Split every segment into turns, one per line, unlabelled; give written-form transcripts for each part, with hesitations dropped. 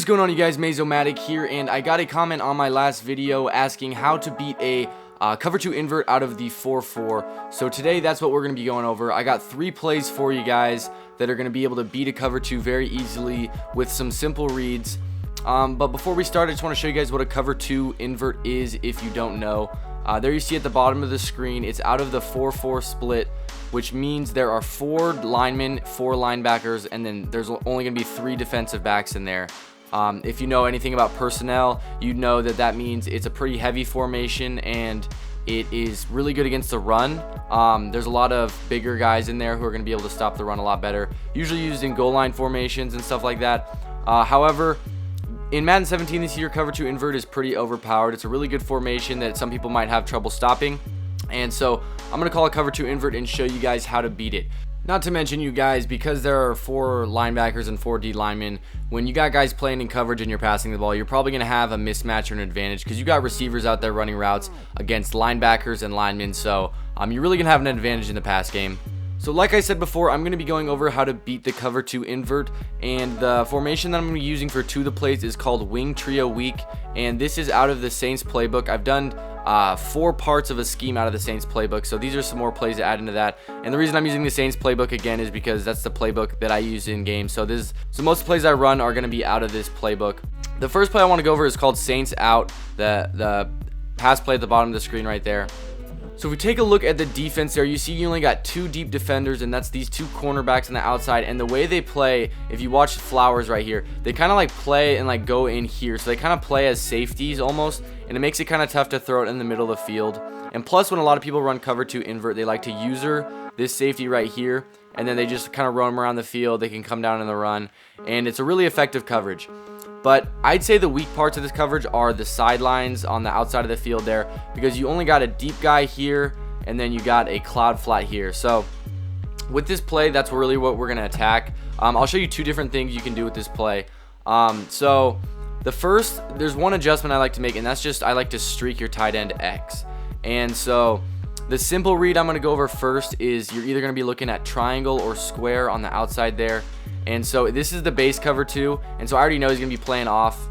going on, you guys? Mazomatic here, and I got a comment on my last video asking how to beat a cover 2 invert out of the 4-4. So today that's what we're going to be going over. I got 3 plays for you guys that are going to be able to beat a cover 2 very easily with some simple reads. But before we start, I just want to show you guys what a cover 2 invert is if you don't know. There you see at the bottom of the screen, it's out of the 4-4 split, which means there are 4 linemen, 4 linebackers, and then there's only going to be 3 defensive backs in there. If you know anything about personnel, you know that that means it's a pretty heavy formation and it is really good against the run. There's a lot of bigger guys in there who are going to be able to stop the run a lot better, usually used in goal line formations and stuff like that. However, in Madden 17 this year, cover 2 invert is pretty overpowered. It's a really good formation that some people might have trouble stopping, and so I'm going to call a cover 2 invert and show you guys how to beat it. Not to mention, you guys, because there are 4 linebackers and 4 D linemen, when you got guys playing in coverage and you're passing the ball, you're probably going to have a mismatch or an advantage because you got receivers out there running routes against linebackers and linemen, so you're really going to have an advantage in the pass game. So like I said before, I'm going to be going over how to beat the cover 2 invert, and the formation that I'm going to be using for 2 of the plays is called wing trio weak, and this is out of the Saints playbook. I've done 4 parts of a scheme out of the Saints playbook, so these are some more plays to add into that. And the reason I'm using the Saints playbook again is because that's the playbook that I use in game. So most plays I run are going to be out of this playbook. The first play I want to go over is called Saints out, the pass play at the bottom of the screen right there. So if we take a look at the defense there, you see you only got 2 deep defenders, and that's these 2 cornerbacks on the outside. And the way they play, if you watch Flowers right here, they kind of like play and like go in here. So they kind of play as safeties almost, and it makes it kind of tough to throw it in the middle of the field. And plus, when a lot of people run cover 2 invert, they like to user this safety right here, and then they just kind of roam around the field. They can come down in the run, and it's a really effective coverage. But I'd say the weak parts of this coverage are the sidelines on the outside of the field there, because you only got a deep guy here, and then you got a cloud flat here. So with this play, that's really what we're going to attack. I'll show you 2 different things you can do with this play. So the first, there's one adjustment I like to make, and that's just I like to streak your tight end X. And so the simple read I'm going to go over first is you're either going to be looking at triangle or square on the outside there. And so this is the base cover 2, and so I already know he's going to be playing off.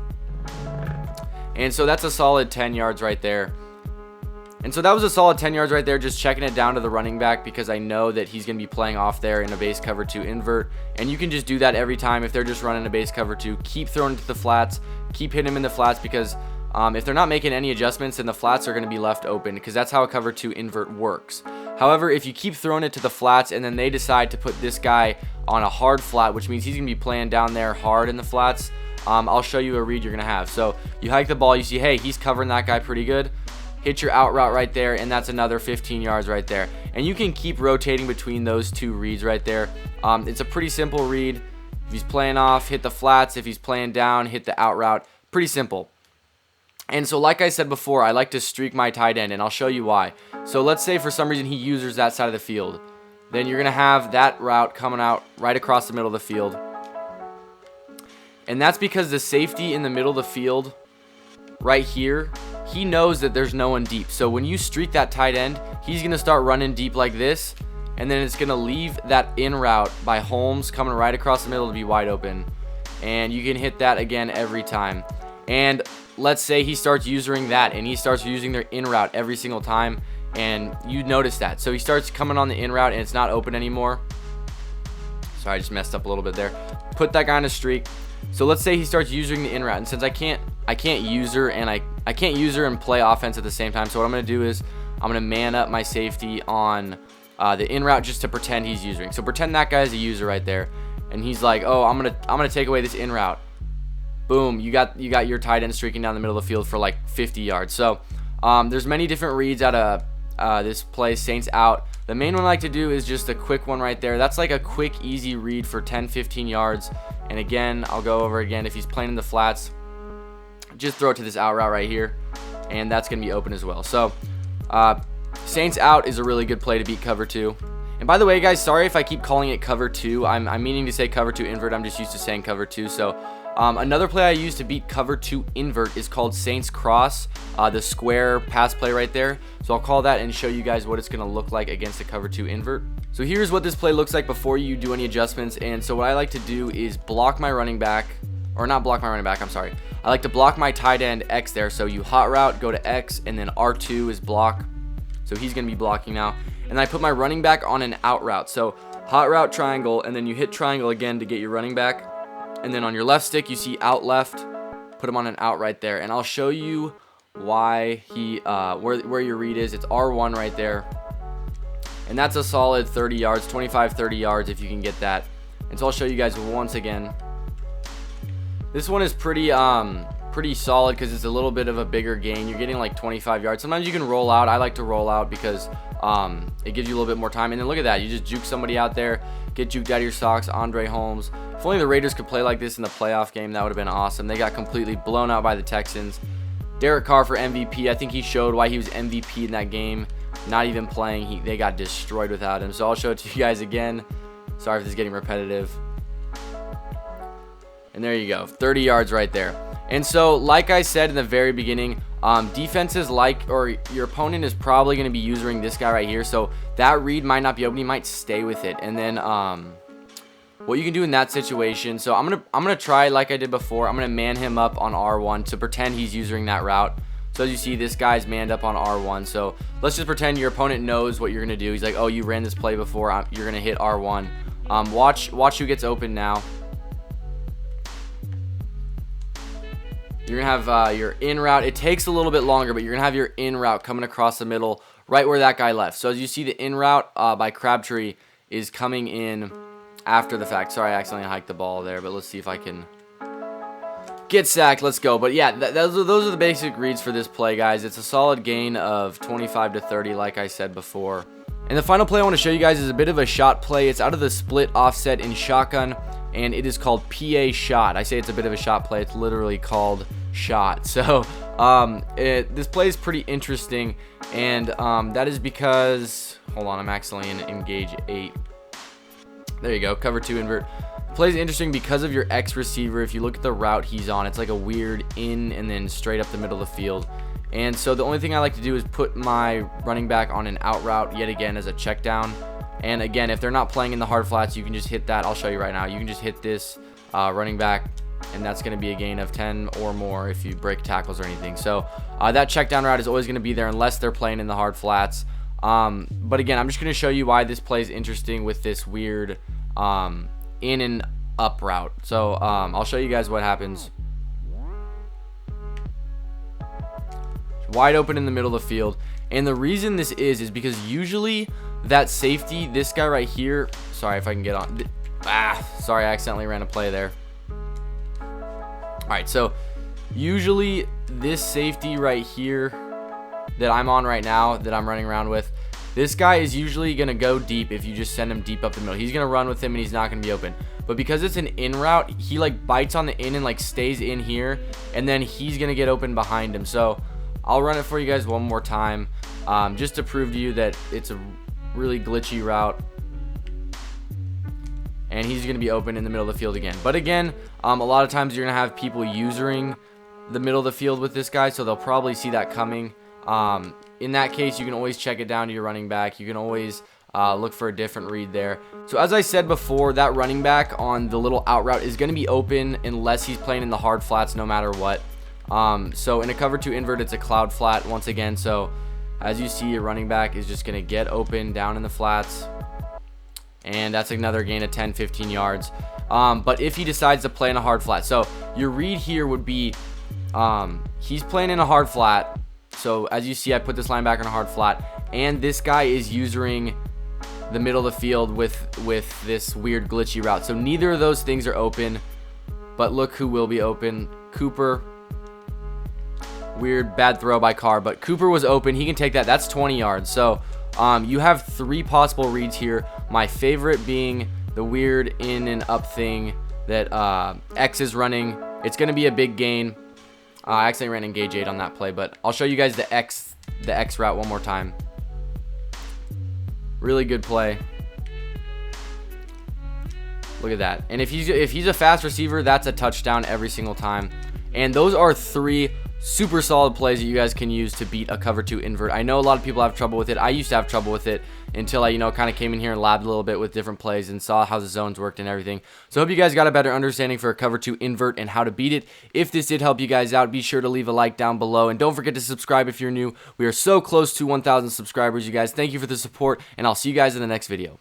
And so that's a solid 10 yards right there. And so that was a solid 10 yards right there, just checking it down to the running back because I know that he's going to be playing off there in a base cover 2 invert. And you can just do that every time if they're just running a base cover 2. Keep throwing it to the flats, keep hitting them in the flats, because if they're not making any adjustments, then the flats are going to be left open, because that's how a cover 2 invert works. However, if you keep throwing it to the flats and then they decide to put this guy on a hard flat, which means he's going to be playing down there hard in the flats, I'll show you a read you're going to have. So you hike the ball, you see, hey, he's covering that guy pretty good. Hit your out route right there, and that's another 15 yards right there. And you can keep rotating between those 2 reads right there. It's a pretty simple read. If he's playing off, hit the flats. If he's playing down, hit the out route. Pretty simple. And so like I said before, I like to streak my tight end, and I'll show you why. So let's say for some reason he uses that side of the field. Then you're going to have that route coming out right across the middle of the field. And that's because the safety in the middle of the field right here, he knows that there's no one deep. So when you streak that tight end, he's going to start running deep like this, and then it's going to leave that in route by Holmes coming right across the middle to be wide open. And you can hit that again every time. And let's say he starts using that, and he starts using their in route every single time, and you notice that. So he starts coming on the in route, and it's not open anymore. Sorry, I just messed up a little bit there. Put that guy on a streak. So let's say he starts using the in route, and since I can't user and play offense at the same time. So what I'm going to do is I'm going to man up my safety on the in route just to pretend he's using. So pretend that guy's a user right there, and he's like, oh, I'm gonna take away this in route. Boom, you got your tight end streaking down the middle of the field for like 50 yards. So there's many different reads out of this play, Saints out. The main one I like to do is just a quick one right there. That's like a quick, easy read for 10-15 yards. And again, I'll go over again. If he's playing in the flats, just throw it to this out route right here, and that's going to be open as well. So Saints out is a really good play to beat cover 2. And by the way, guys, sorry if I keep calling it cover 2. I'm meaning to say cover 2 invert. I'm just used to saying cover 2. So another play I use to beat cover 2 invert is called Saints cross, the square pass play right there. So I'll call that and show you guys what it's going to look like against a cover 2 invert. So here's what this play looks like before you do any adjustments. And so what I like to do is block my running back or not block my running back, I'm sorry. I like to block my tight end X there. So you hot route, go to X, and then R2 is block. So he's going to be blocking now. And I put my running back on an out route. So hot route triangle, and then you hit triangle again to get your running back. And then on your left stick, you see out left. Put him on an out right there. And I'll show you why he, where your read is. It's R1 right there. And that's a solid 30 yards, 25, 30 yards if you can get that. And so I'll show you guys once again. This one is pretty solid because it's a little bit of a bigger gain. You're getting like 25 yards. Sometimes you can roll out. I like to roll out because it gives you a little bit more time. And then look at that. You just juke somebody out there, get juked out of your socks. Andre Holmes. If only the Raiders could play like this in the playoff game, that would have been awesome. They got completely blown out by the Texans. Derek Carr for MVP. I think he showed why he was MVP in that game. Not even playing. They got destroyed without him. So I'll show it to you guys again. Sorry if this is getting repetitive. And there you go. 30 yards right there. And so, like I said in the very beginning, defenses or your opponent is probably going to be using this guy right here. So that read might not be open. He might stay with it. And then what you can do in that situation. So I'm gonna try like I did before. I'm gonna man him up on R1 to pretend he's using that route. So as you see, this guy's manned up on R1. So let's just pretend your opponent knows what you're gonna do. He's like, oh, you ran this play before. You're gonna hit R1. Watch who gets open now. You're gonna have your in route. It takes a little bit longer, but you're gonna have your in route coming across the middle, right where that guy left. So as you see, the in route by Crabtree is coming in after the fact. Sorry, I accidentally hiked the ball there, but let's see if I can get sacked. Let's go. But yeah, those are the basic reads for this play, guys. It's a solid gain of 25 to 30, like I said before. And the final play I want to show you guys is a bit of a shot play. It's out of the split offset in shotgun, and it is called PA shot. I say it's a bit of a shot play. It's literally called shot. So this play is pretty interesting, and that is because, hold on, I'm accidentally in engage 8. There you go, cover 2 invert. Plays interesting because of your X receiver. If you look at the route he's on, it's like a weird in and then straight up the middle of the field. And so the only thing I like to do is put my running back on an out route yet again as a check down. And again, if they're not playing in the hard flats, you can just hit that. I'll show you right now. You can just hit this running back, and that's going to be a gain of 10 or more if you break tackles or anything. So that check down route is always going to be there unless they're playing in the hard flats. But again, I'm just going to show you why this play is interesting with this weird in and up route. So I'll show you guys what happens. Wide open in the middle of the field. And the reason this is because usually that safety, this guy right here, sorry if I can get on. Sorry, I accidentally ran a play there. All right, so usually this safety right here that I'm on right now, that I'm running around with, this guy is usually going to go deep if you just send him deep up the middle. He's going to run with him and he's not going to be open. But because it's an in route, he like bites on the in and like stays in here, and then he's going to get open behind him. So I'll run it for you guys one more time just to prove to you that it's a really glitchy route. And he's going to be open in the middle of the field again. But again, a lot of times you're going to have people using the middle of the field with this guy, so they'll probably see that coming. In that case, you can always check it down to your running back. You can always look for a different read there. So as I said before, that running back on the little out route is going to be open unless he's playing in the hard flats no matter what. So in a cover 2 invert, it's a cloud flat once again. So as you see, your running back is just going to get open down in the flats. And that's another gain of 10, 15 yards. But if he decides to play in a hard flat, so your read here would be he's playing in a hard flat. So as you see, I put this linebacker in a hard flat, and this guy is using the middle of the field with this weird glitchy route. So neither of those things are open, but look who will be open. Cooper. Weird bad throw by Carr, but Cooper was open. He can take that. That's 20 yards. So you have 3 possible reads here. My favorite being the weird in and up thing that X is running. It's going to be a big gain. I accidentally ran engage 8 on that play, but I'll show you guys the X route one more time. Really good play. Look at that. And if he's a fast receiver, that's a touchdown every single time. And those are 3 super solid plays that you guys can use to beat a cover 2 invert. I know a lot of people have trouble with it. I used to have trouble with it until I, kind of came in here and labbed a little bit with different plays and saw how the zones worked and everything. So I hope you guys got a better understanding for a cover 2 invert and how to beat it. If this did help you guys out, be sure to leave a like down below, and don't forget to subscribe if you're new. We are so close to 1,000 subscribers, you guys. Thank you for the support, and I'll see you guys in the next video.